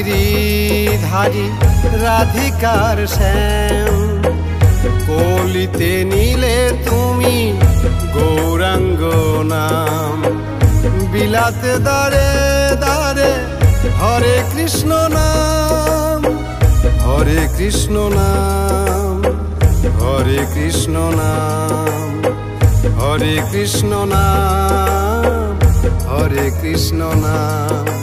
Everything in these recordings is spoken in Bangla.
गिरिधारी राधिकार श्याम कलिते नीले तुमी गौरांग नाम বিলাতে दारे दारे हरे कृष्ण नाम हरे कृष्ण नाम हरे कृष्ण नाम हरे कृष्ण नाम हरे कृष्ण नाम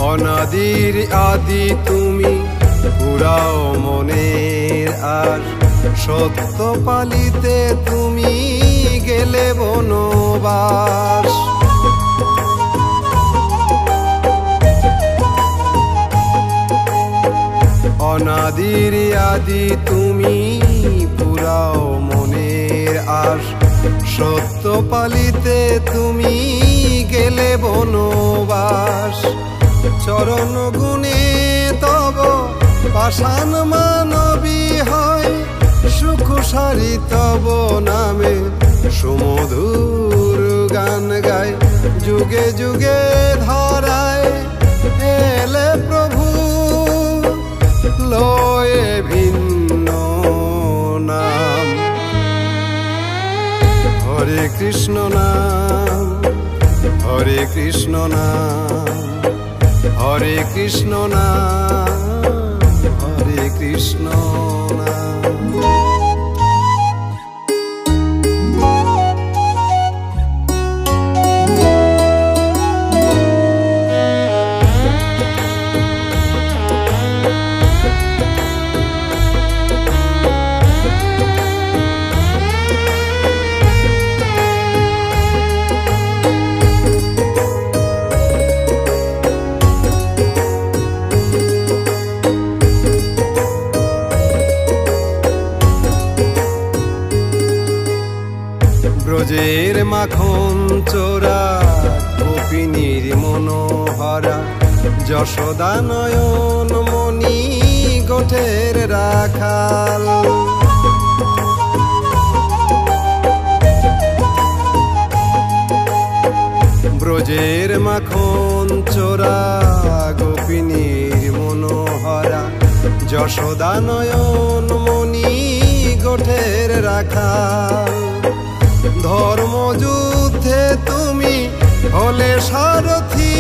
অনাদির আদি তুমি পুরাও মনের আর সত্য পালিতে তুমি গেলে বনবাস অনাদির আদি তুমি পুরাও মনের আর সত্য পালিতে তুমি গেলে বনবাস চরণ গুণে তব পাষাণ মানবী হয় সুখ সারি তব নামে সুমধুর গান গায় যুগে যুগে ধরায় এলে প্রভু লয়ে ভিন্ন নাম হরে কৃষ্ণ নাম হরে কৃষ্ণ নাম हरे कृष्ण नाम हरे कृष्ण नाम ব্রজের মাখন চোরা গোপিনীর মনোহরা যশোদা নয়ন মণি গোঠের রাখাল ব্রজের মাখন চোরা গোপিনীর মনোহরা যশোদা নয়ন মণি গোঠের রাখাল ধর্মযুদ্ধে তুমি হলে সারথি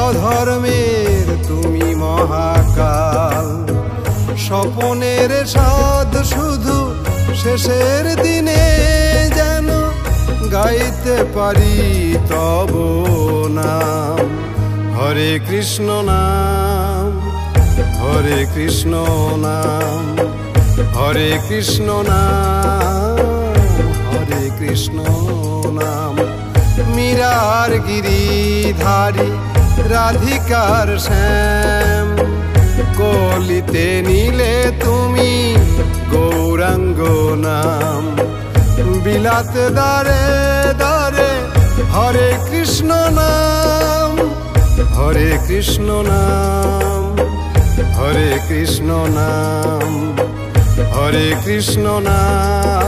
অধর্মের তুমি মহাকাল স্বপনের সাধ শুধু শেষের দিনে যেন গাইতে পারি তব নাম হরে কৃষ্ণ নাম হরে কৃষ্ণ নাম হরে কৃষ্ণ নাম हरे कृष्ण नाम मीरार गिरिधारी राधिकार श्याम कलिते नीले तुमी गौरांग नाम বিলাতে दारे दारे हरे कृष्ण नाम हरे कृष्ण नाम हरे कृष्ण नाम हरे कृष्ण नाम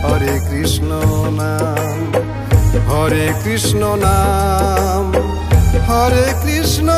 हरे कृष्ण नाम हरे कृष्ण नाम हरे कृष्ण